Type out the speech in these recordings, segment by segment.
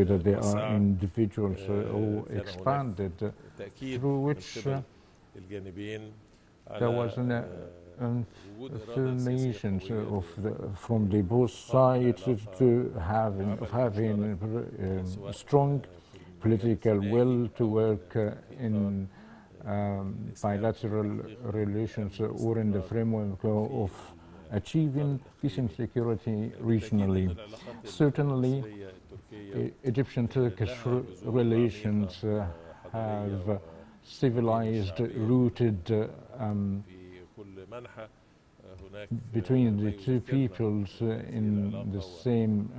whether they are individuals or expanded, through which there was an affirmation from the both sides of having a strong political will to work in bilateral relations or in the framework of achieving peace and security regionally. Certainly, Egyptian-Turkish relations have civilized, rooted between the two peoples in the same,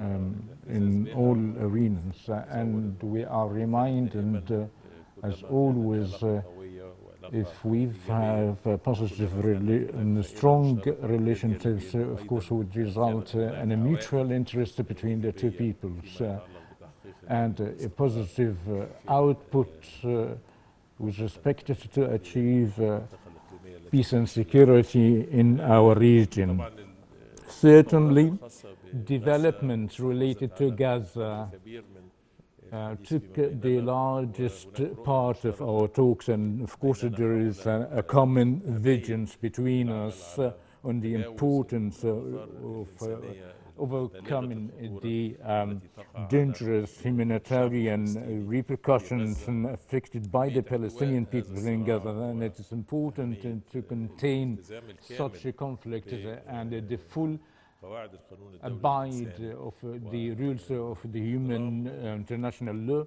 in all arenas. And we are reminded, as always, if we have positive and strong relationships, of course, would result in a mutual interest between the two peoples and a positive output with respect to achieve peace and security in our region. Certainly, developments related to Gaza took the largest part of our talks, and of course there is a common vigilance between us on the importance of overcoming the dangerous humanitarian repercussions affected by the Palestinian people in Gaza, and it is important to contain such a conflict and the full abide of the rules of the human international law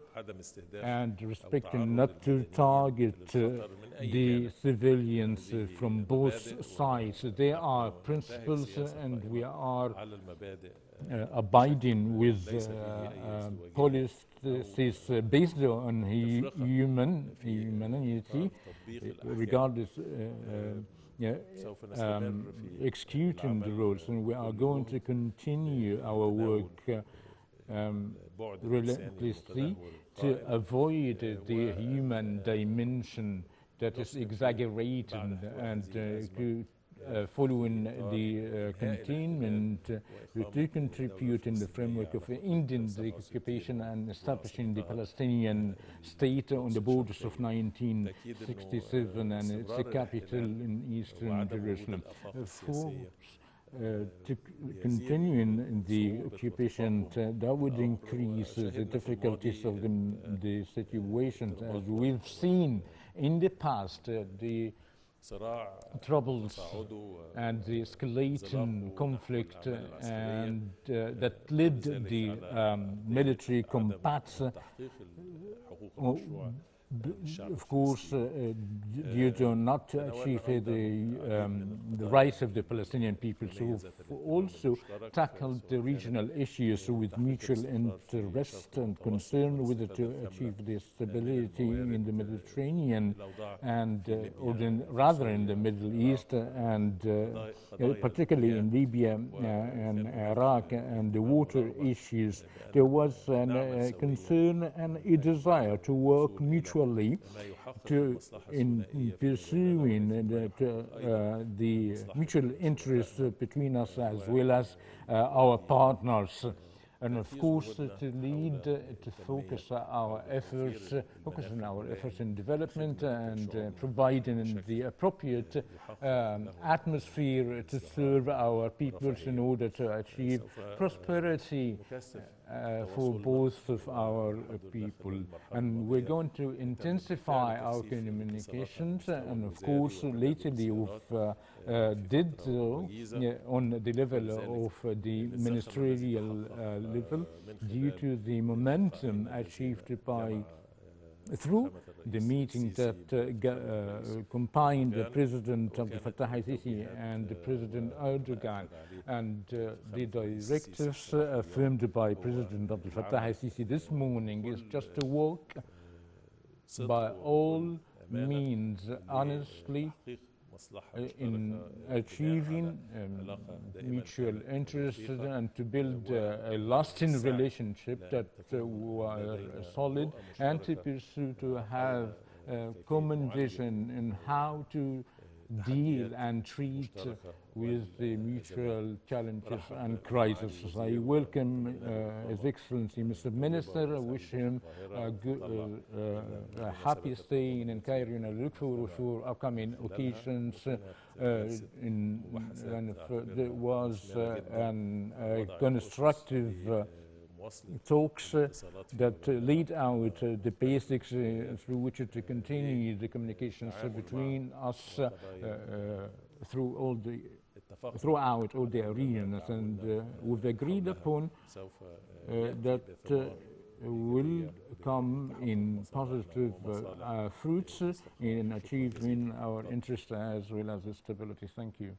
and respecting not to target the civilians from both sides. There are principles and we are abiding with policies based on humanity, regardless executing the rules, and we are going to continue our work relentlessly to avoid the human dimension that is exaggerated and following the containment to contribute in the framework of ending the occupation and establishing the Palestinian state on the borders of 1967 and its capital in eastern Jerusalem. To continue in the occupation, that would increase the difficulties of the situation. As we've seen in the past, the troubles and the escalating conflict and that led the military combats, of course, due to not to achieve the rights of the Palestinian people. So we've also tackled the regional issues with mutual interest and concern whether to achieve the stability in the Mediterranean and rather in the Middle East and particularly in Libya and Iraq and the water issues. There was a concern and a desire to work mutually in pursuing the mutual interests between us as well as our partners. And of course, to lead, to focus on our efforts in development and providing the appropriate atmosphere to serve our peoples in order to achieve prosperity for both of our people. And we're going to intensify our communications, and of course, lately we've did on the level of the ministerial level due to the momentum achieved through the meeting that combined the President Abdel Fattah al-Sisi and the President Erdogan, and the directives affirmed by President Abdel Fattah al-Sisi this morning is just to work by all means honestly in achieving mutual interest and to build a lasting relationship that were solid, and to pursue to have a common vision in how to deal and treat with the mutual challenges and crises. I welcome His Excellency Mr. Minister. I wish him a happy stay in Cairo, and I look forward for upcoming occasions. There was constructive talks that laid out the basics through which to continue the communications between us throughout all the arenas, and we've agreed upon that will come in positive fruits in achieving our interests as well as the stability. Thank you.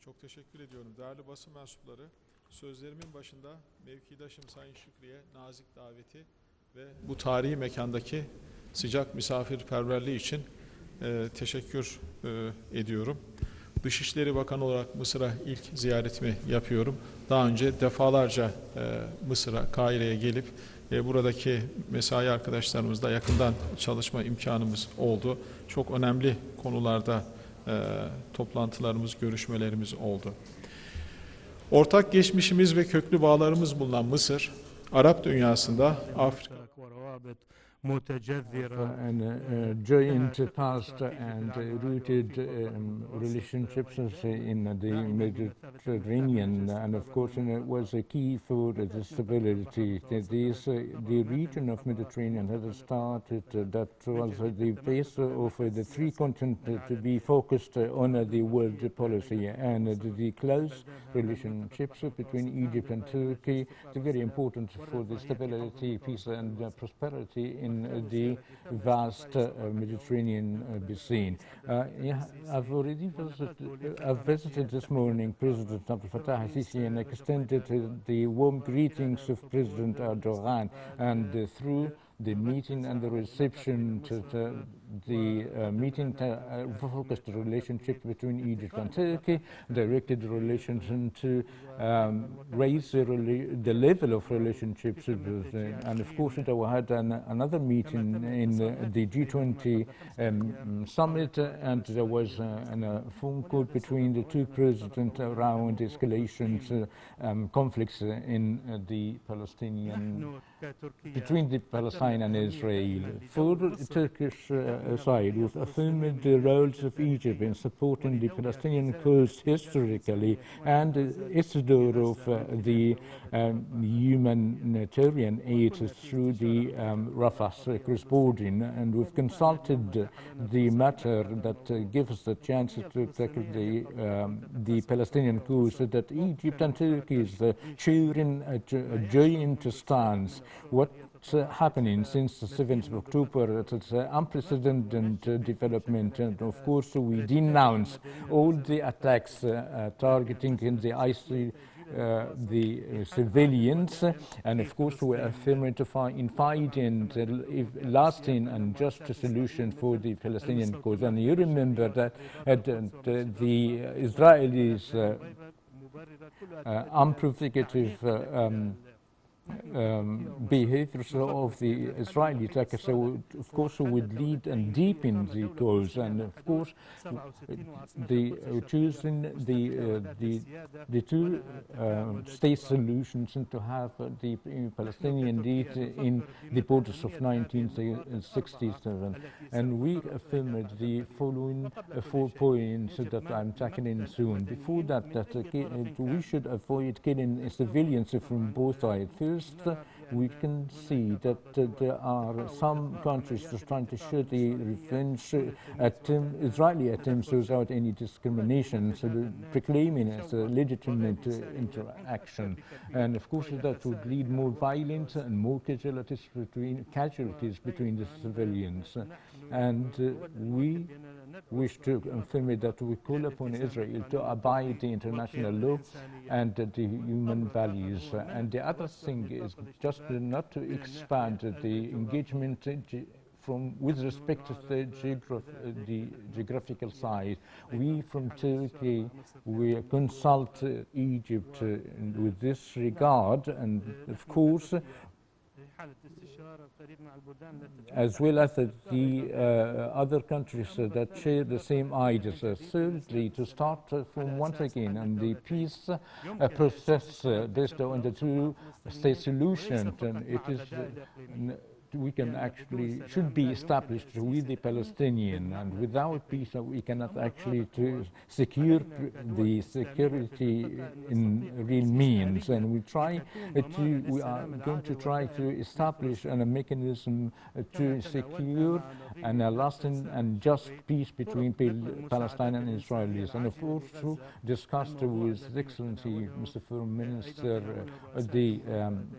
Çok teşekkür ediyorum. Değerli basın mensupları, sözlerimin başında mevkidaşım Sayın Şükri'ye nazik daveti ve bu tarihi mekandaki sıcak misafirperverliği için teşekkür ediyorum. Dışişleri Bakanı olarak Mısır'a ilk ziyaretimi yapıyorum. Daha önce defalarca Mısır'a, Kahire'ye gelip buradaki mesai arkadaşlarımızla yakından çalışma imkanımız oldu. Çok önemli konularda toplantılarımız, görüşmelerimiz oldu. Ortak geçmişimiz ve köklü bağlarımız bulunan Mısır, Arap dünyasında Afrika and joint past and rooted relationships in the Mediterranean, and of course it was a key for the stability. The region of Mediterranean has started, that was the base of the three continents to be focused on the world policy, and the close relationships between Egypt and Turkey is very important for the stability, peace and prosperity in the vast Mediterranean basin. I've visited this morning President Abdel Fattah al-Sisi and extended the warm greetings of President Erdogan, and through the meeting and the reception to the meeting focused the relationship between Egypt and Turkey, directed the relations to raise the level of relationships. And of course, we had another meeting in the G20 summit, and there was a phone call between the two presidents around escalations, conflicts in the between the Palestine and Israel. For the Turkish side, we've affirmed the roles of Egypt in supporting the Palestinian cause historically and its door of the humanitarian aid through the Rafah cross-boarding, and we've consulted the matter that gives us the chance to tackle the Palestinian cause, that Egypt and Turkey is sharing a joint stance. What's happening since the 7th of October, it's an unprecedented development, and of course we denounce all the attacks targeting in the civilians, and of course we are affirming in fighting lasting and just solution for the Palestinian cause. And you remember that the Israelis unprovocative behaviors of the Israeli attackers, so of course would lead and deepen the cause, and of course choosing the two state solutions, and to have the Palestinian state in the borders of 1967. And we affirmed the following 4 points that I'm tackling soon. Before that, we should avoid killing civilians from both sides. First, we can see that there are some countries just trying to show the revenge Israeli attempts without any discrimination, so proclaiming it as a legitimate interaction. And of course that would lead more violence and more casualties between the civilians. And we wish to confirm that we call upon Israel to abide the international law and the human values. And the other thing is just not to expand the engagement with respect to the geographical size. We from Turkey, we consult Egypt with this regard, and of course, as well as the other countries that share the same ideas. Thirdly, to start from once again on the peace process based on the two-state solution, and it is we can actually should be established with the Palestinian, and without peace we cannot actually to secure the security in real means. And we are going to try to establish a mechanism to secure and a lasting and just peace between Palestinians and Israelis. And of course, to discuss with His Excellency, Mr. Foreign Minister, the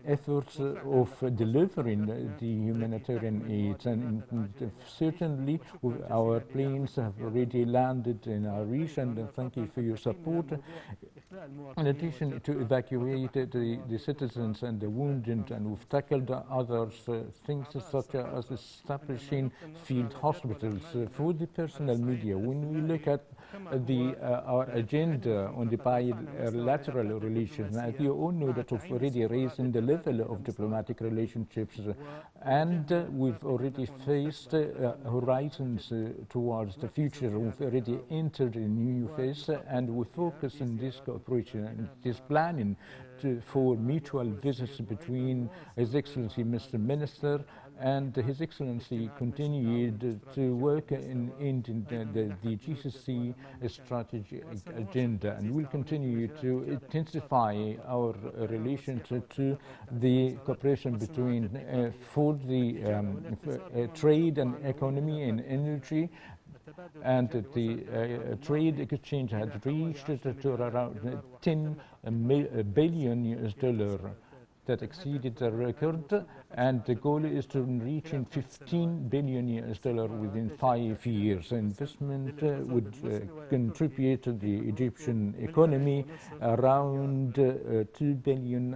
efforts of delivering the humanitarian aid, and certainly our planes have already landed in our region, and thank you for your support. In addition to evacuate the citizens and the wounded, and we've tackled other things such as establishing field hospitals for the personal media. When we look at our agenda on the bilateral relations, as you all know, that we've already raised in the level of diplomatic relationships, and we've already faced horizons towards the future. We've already entered a new phase, and we focus on this cooperation and this planning for mutual visits between His Excellency Mr. Minister and His Excellency continued to work in the GCC strategic agenda, and will continue to intensify our relation to the cooperation between for the trade and economy and energy. And the trade exchange had reached to around $10 billion. That exceeded the record, and the goal is to reach $15 billion within 5 years. Investment would contribute to the Egyptian economy around $2.5 billion,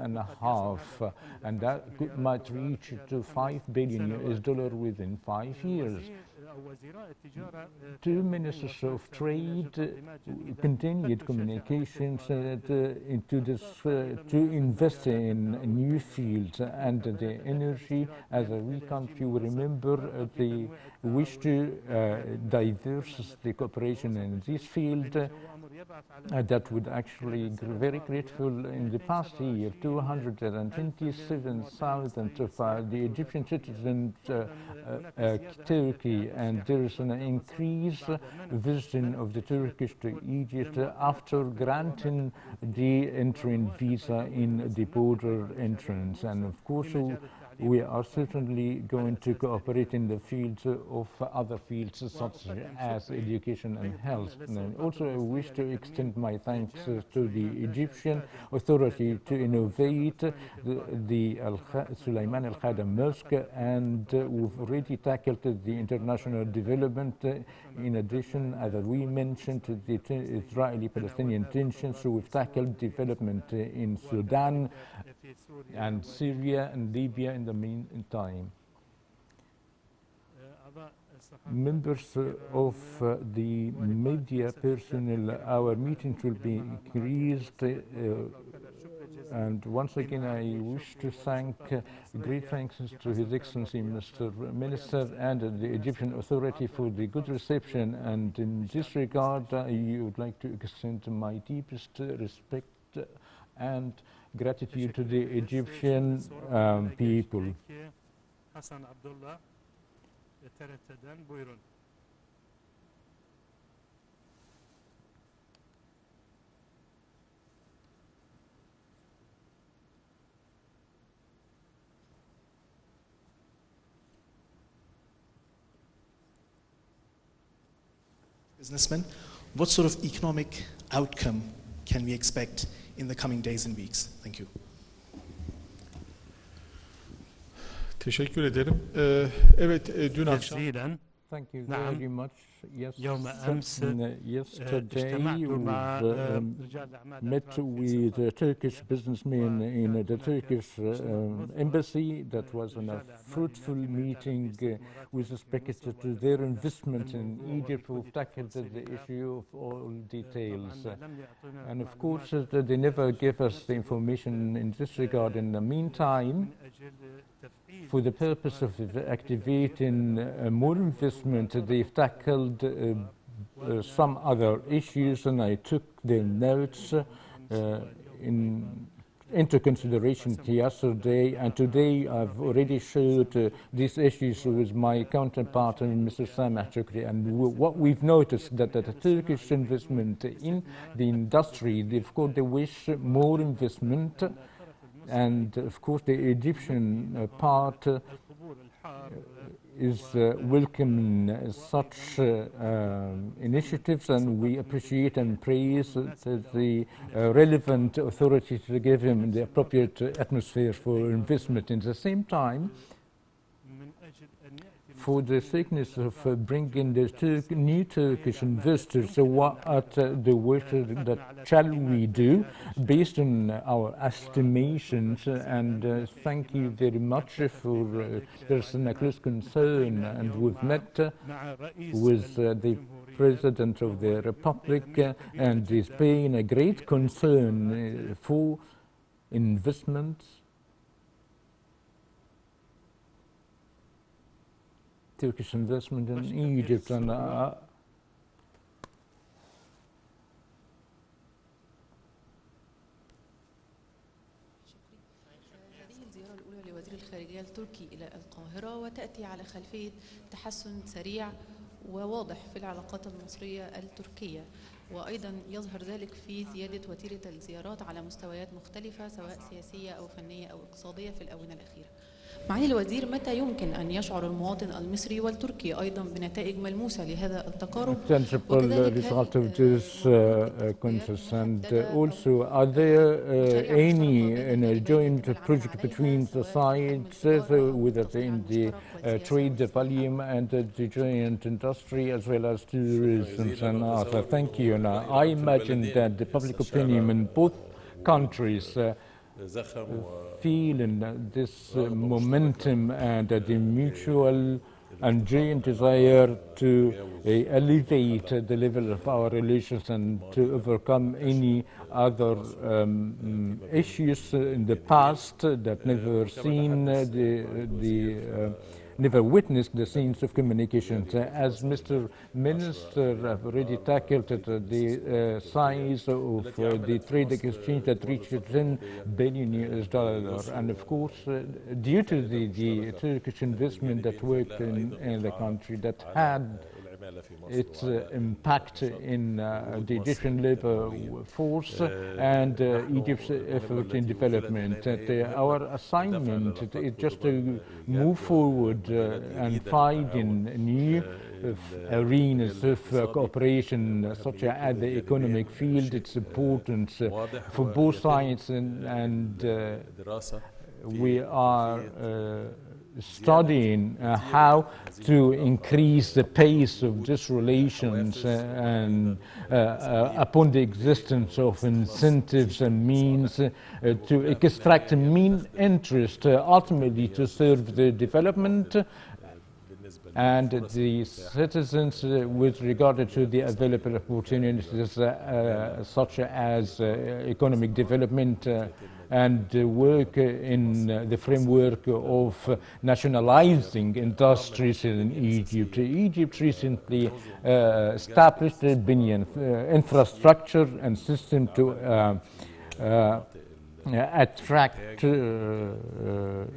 and that might reach to $5 billion within 5 years. Two ministers of trade continued communications into this to invest in new fields, and the energy as a country. We remember the wish to diversify the cooperation in this field. That would actually be very grateful. In the past year, 227,000 of the Egyptian citizens Turkey, and there is an increased visiting of the Turkish to Egypt after granting the entering visa in the border entrance. And of course, we are certainly going to cooperate in the fields of other fields such as education and health. And also I wish to extend my thanks to the Egyptian authority to innovate the Sulaiman Al Khadam Mosque, and we've already tackled the international development. In addition, as we mentioned, the Israeli-Palestinian tensions, so we've tackled development in Sudan and Syria and Libya in the meantime. Members of the media personnel, our meetings will be increased, and once again I wish to thank great thanks to His Excellency Mr. Minister and the Egyptian authority for the good reception, and in this regard I would like to extend my deepest respect and gratitude to the Egyptian people. Businessmen, what sort of economic outcome can we expect in the coming days and weeks? Thank you. Teşekkür ederim. Evet, dün akşam. Thank you very much. Yes, يوم أمس yesterday اجتمعت مع we've رجال الأعمال met الأفراد في with السفارة Turkish التركية، businessmen in the وكانت هناك Turkish اجتماع embassy. That was a رجال أعمال fruitful هناك ما يتعلق meeting with باستثماراتهم في respect مصر to their وتناولنا investment in الموضوع Egypt. وبكل We've tackled the تفاصيلها. issue of all details. طبعا لم يعطونا And of معلومات course, they never give us the بنفس الوقت information in this regard. In the meantime, من أجل تفعيل for the purpose of activating more investment, they've tackled some other issues, and I took their notes into consideration yesterday, and today I've already showed these issues with my counterpart, Mr. Sameh Shoukry, and what we've noticed that the Turkish investment in the industry, of course, they wish more investment, and of course the Egyptian part is welcoming such initiatives, and we appreciate and praise the relevant authorities to give him the appropriate atmosphere for investment. At the same time, for the sake of bringing the new Turkish investors, so what the work that shall we do based on our estimations, and thank you very much for there's a close concern, and we've met with the President of the Republic, and is paying a great concern for investments, Turkish investment in Egypt. And هذه الزيارة الأولى لوزير الخارجية التركي إلى القاهرة، وتأتي على خلفية تحسن سريع وواضح في العلاقات المصرية التركية، وأيضا يظهر ذلك في زيادة وتيرة الزيارات على مستويات مختلفة سواء سياسية أو فنية أو اقتصادية في الآونة الأخيرة. معالي الوزير، متى يمكن أن يشعر المواطن المصري والتركي أيضا بنتائج ملموسة لهذا التقارب؟ tangible result of this consensus, and also are there any joint project between the sides, whether in the trade volume and the joint industry as well as tourism and other? Thank you. And I imagine that the public opinion in both countries feeling this momentum and the mutual and joint desire to elevate the level of our relations and to overcome any other issues in the past that never seen never witnessed the scenes of communication. As Mr. Minister have already tackled the size of the trade exchange that reached $10 billion, and of course, due to the Turkish investment that worked in the country, that had its impact in the Egyptian labor force and Egypt's effort in development. Our assignment is just to move forward and find in new arenas of cooperation, such as the economic field, its importance for both sides, and we are studying how to increase the pace of these relations and upon the existence of incentives and means to extract mean interest ultimately to serve the development and the citizens with regard to the available opportunities such as economic development and work in the framework of nationalizing industries in Egypt. Egypt recently established a Binyan infrastructure and system to attract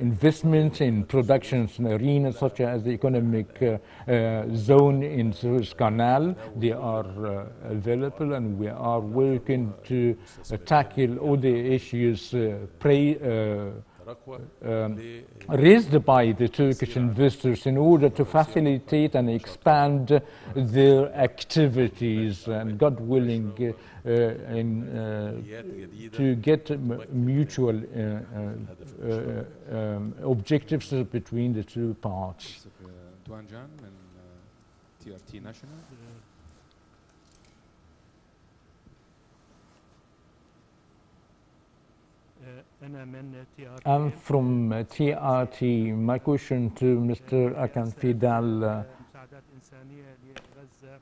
investment in productions in arenas such as the economic zone in Suez Canal. They are available, and we are working to tackle all the issues raised by the Turkish investors in order to facilitate and expand their activities, and God willing to get mutual objectives between the two parts. TRT National. أنا من TRT. I'm from TRT. My question to Mr. Akan Fidal. مساعدات إنسانية لغزة.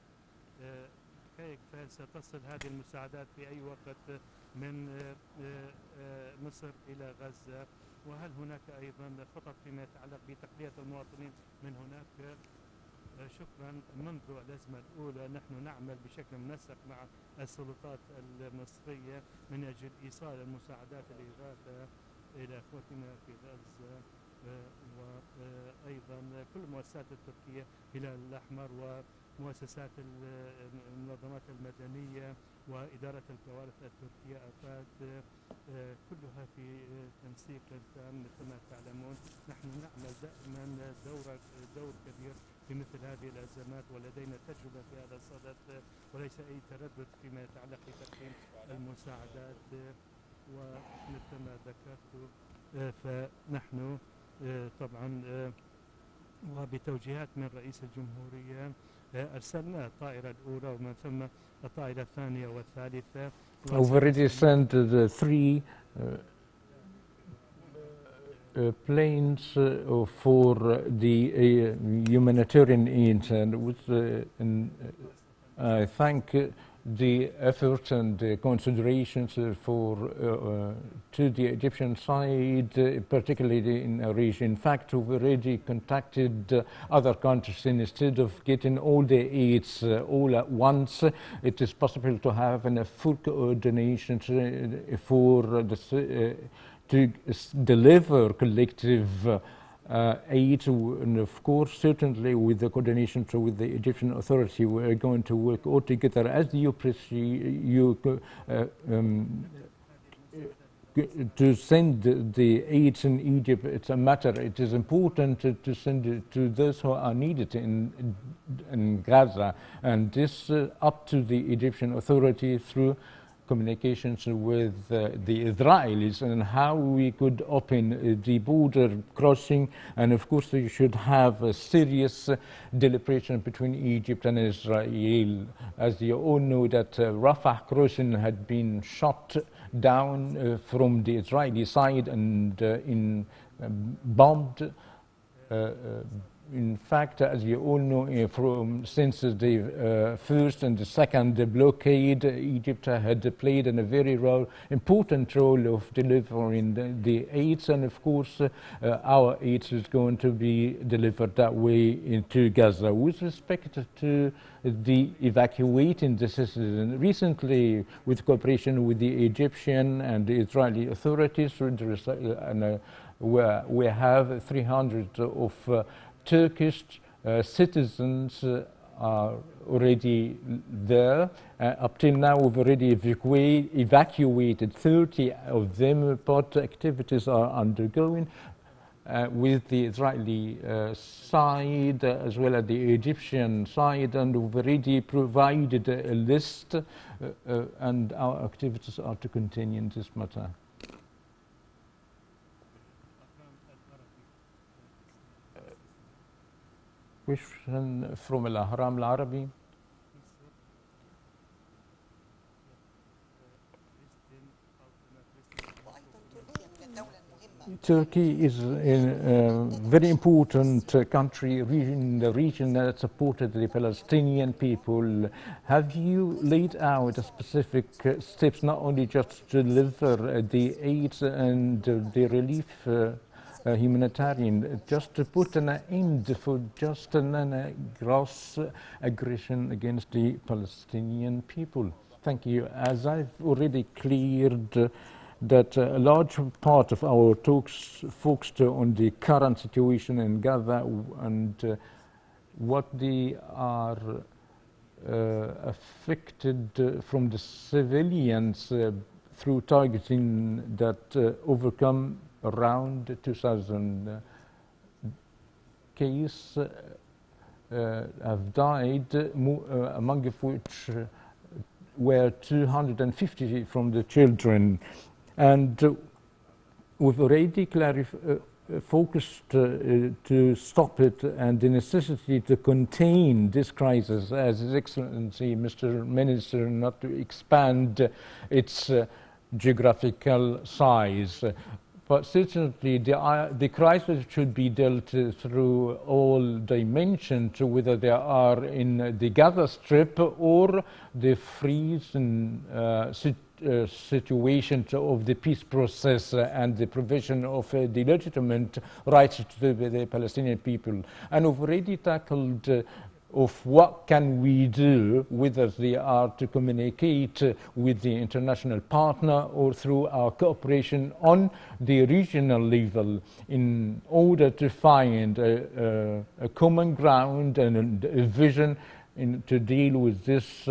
كيف ستصل هذه المساعدات في أي وقت من مصر إلى غزة؟ وهل هناك أيضا خطط فيما يتعلق بتخلية المواطنين من هناك؟ شكرا. منذ الأزمة الأولى نحن نعمل بشكل منسق مع السلطات المصرية من أجل إيصال المساعدات الإغاثة إلى أخوتنا في غزة، وأيضا كل المؤسسات التركية، الهلال الأحمر ومؤسسات المنظمات المدنية وإدارة الكوارث التركية أفاد، كلها في تنسيق تام. مثل ما تعلمون نحن نعمل دائما دور كبير في مثل هذه الأزمات، ولدينا تجربة في هذا الصدد وليس أي تردد فيما يتعلق بتقديم المساعدات. ومثل ما ذكرت فنحن طبعا وبتوجيهات من رئيس الجمهورية أرسلنا الطائرة الأولى ومن ثم الطائرة الثانية والثالثة. We've already sent the three planes for the humanitarian aid, and I thank the efforts and the considerations to the Egyptian side, particularly in our region. In fact, we've already contacted other countries. Instead of getting all the aids all at once, it is possible to have a full coordination for to deliver collective aid, and of course, certainly with the coordination with the Egyptian authority, we are going to work all together. As to send the aids in Egypt, it's a matter. It is important to send it to those who are needed in Gaza, and this up to the Egyptian authority through communications with the Israelis and how we could open the border crossing. And of course, you should have a serious deliberation between Egypt and Israel. As you all know, that Rafah crossing had been shot down from the Israeli side and bombed. In fact, as you all know, since the first and the second blockade, Egypt had played a very important role of delivering the aids, and of course, our aid is going to be delivered that way into Gaza. With respect to the evacuating the citizens, recently, with cooperation with the Egyptian and the Israeli authorities, we have 300 of Turkish citizens are already there. Up till now, we've already evacuated 30 of them, but activities are undergoing with the Israeli side as well as the Egyptian side, and we've already provided a list, and our activities are to continue in this matter. Question from Al-Ahram Al-Arabi. Turkey is a very important country in the region that supported the Palestinian people. Have you laid out specific steps, not only just to deliver the aid and the relief humanitarian, just to put an end for just a gross aggression against the Palestinian people? Thank you. As I've already cleared that a large part of our talks focused on the current situation in Gaza and what they are affected from the civilians through targeting that overcome around 2,000 cases have died, among which were 250 from the children. And we've already focused to stop it and the necessity to contain this crisis, as His Excellency Mr. Minister, not to expand its geographical size. But certainly the crisis should be dealt through all dimensions, whether they are in the Gaza Strip or the freezing situation of the peace process and the provision of the legitimate rights to the Palestinian people. And we've already tackled of what can we do, whether they are to communicate with the international partner or through our cooperation on the regional level in order to find a common ground and a vision to deal with this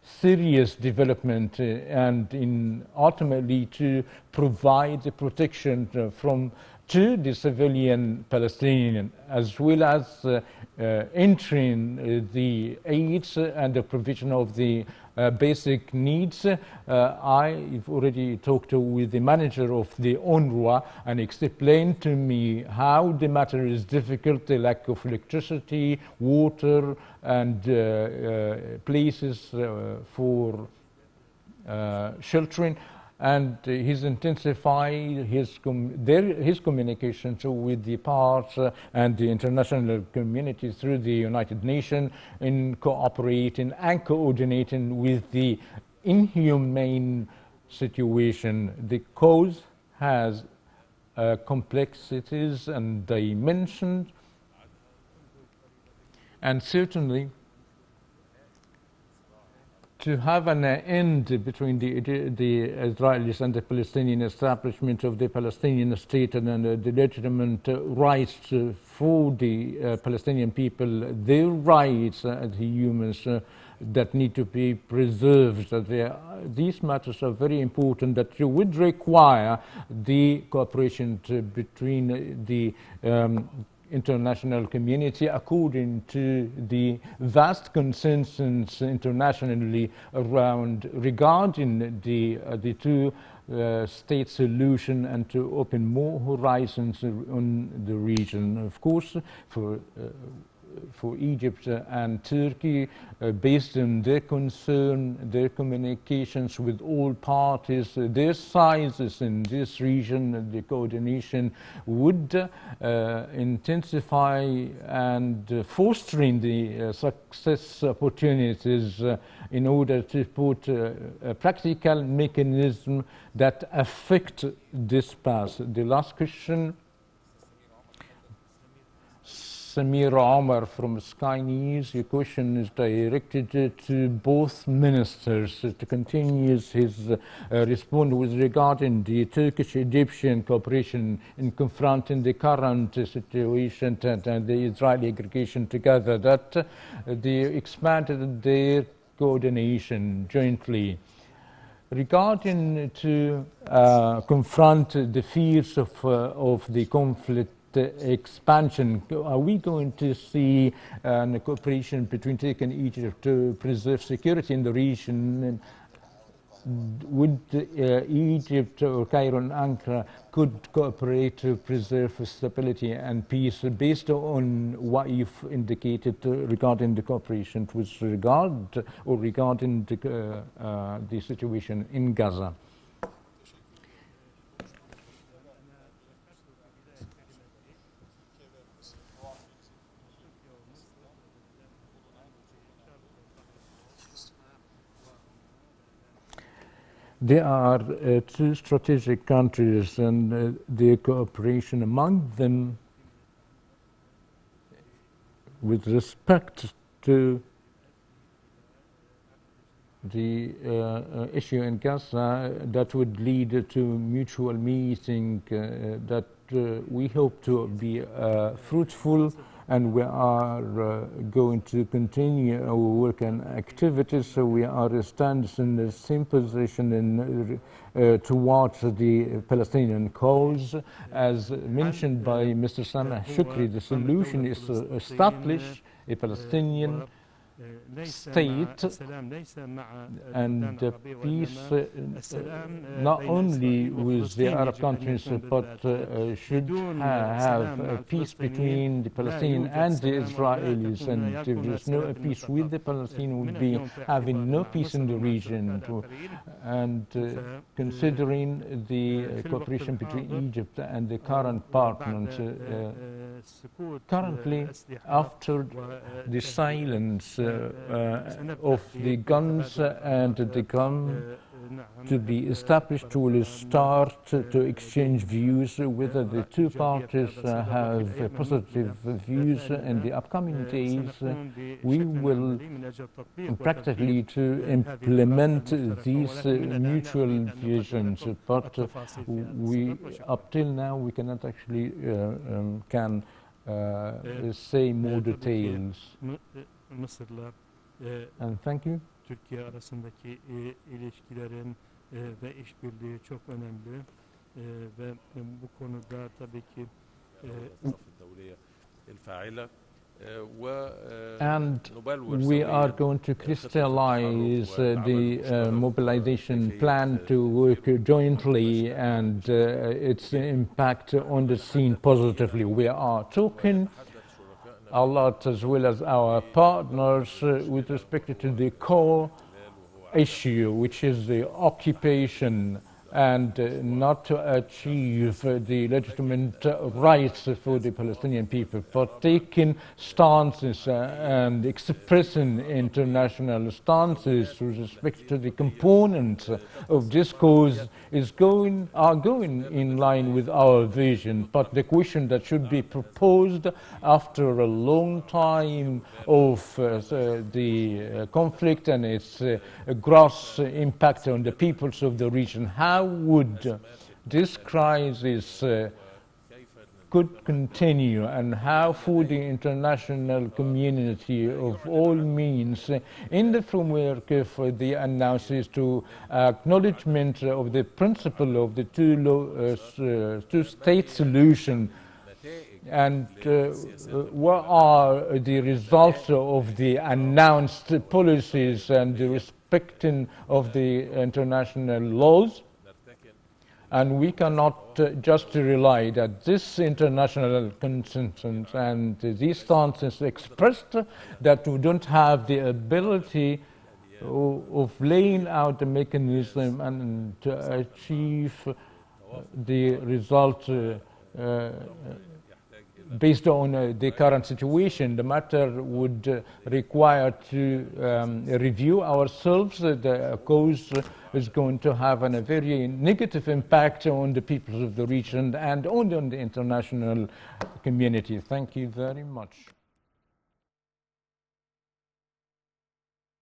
serious development and ultimately to provide the protection to the civilian Palestinian, as well as entering the aids and the provision of the basic needs. I've already talked with the manager of the UNRWA and explained to me how the matter is difficult, the lack of electricity, water, and places for sheltering. And he's intensified his communication with the parts and the international community through the United Nations in cooperating and coordinating with the inhumane situation. The cause has complexities and dimensions, and certainly to have an end between the Israelis and the Palestinian establishment of the Palestinian state and the legitimate rights for the Palestinian people, their rights as humans that need to be preserved. These matters are very important that would require the cooperation between the international community according to the vast consensus internationally around regarding the two-state solution and to open more horizons on the region. Of course, for Egypt and Turkey, based on their concern, their communications with all parties, their sizes in this region, the coordination would intensify and fostering the success opportunities in order to put a practical mechanism that affect this path. The last question, Samir Omar from Sky News. Your question is directed to both ministers to continue his response with regarding the Turkish-Egyptian cooperation in confronting the current situation and the Israeli aggregation together, that they expanded their coordination jointly. Regarding to confront the fears of the conflict expansion, are we going to see cooperation between Turkey and Egypt to preserve security in the region? Would Egypt or Cairo and Ankara could cooperate to preserve stability and peace based on what you've indicated regarding the cooperation with regard or regarding the situation in Gaza? There are two strategic countries and their cooperation among them with respect to the issue in Gaza that would lead to mutual meeting that we hope to be fruitful, and we are going to continue our work and activities. So we are standing in the same position towards the Palestinian cause. As mentioned by Mr. Sameh Shoukry, the solution is to establish a Palestinian state and peace not only with the Arab countries but should have peace between the Palestinians and the Israelis, and if there is no peace with the Palestinians, we'll be having no peace in the region. And considering the cooperation between Egypt and the current partners, currently after the silence of the guns and the gun to be established, will start to exchange views whether the two parties have positive views in the upcoming days. We will practically to implement these mutual visions, but we up till now we cannot actually say more details. And thank you. Türkiye arasındaki ilişkilerin ve işbirliği çok önemli ve bu konuda tabii ki and we are going to crystallize the mobilization plan to work jointly and its impact on the scene positively. We are talking a lot, as well as our partners, with respect to the core issue, which is the occupation, and not to achieve the legitimate rights for the Palestinian people, but taking stances and expressing international stances with respect to the components of this cause are going in line with our vision. But the question that should be proposed after a long time of the conflict and its gross impact on the peoples of the region, how would this crisis could continue, and how for the international community of all means, in the framework of the analysis to acknowledgement of the principle of the two-state solution, and what are the results of the announced policies and the respecting of the international laws. And we cannot just rely that this international consensus and these stances expressed that we don't have the ability of laying out the mechanism and to achieve the result based on the current situation. The matter would require to review ourselves. The cause is going to have a very negative impact on the peoples of the region and on the international community. Thank you very much.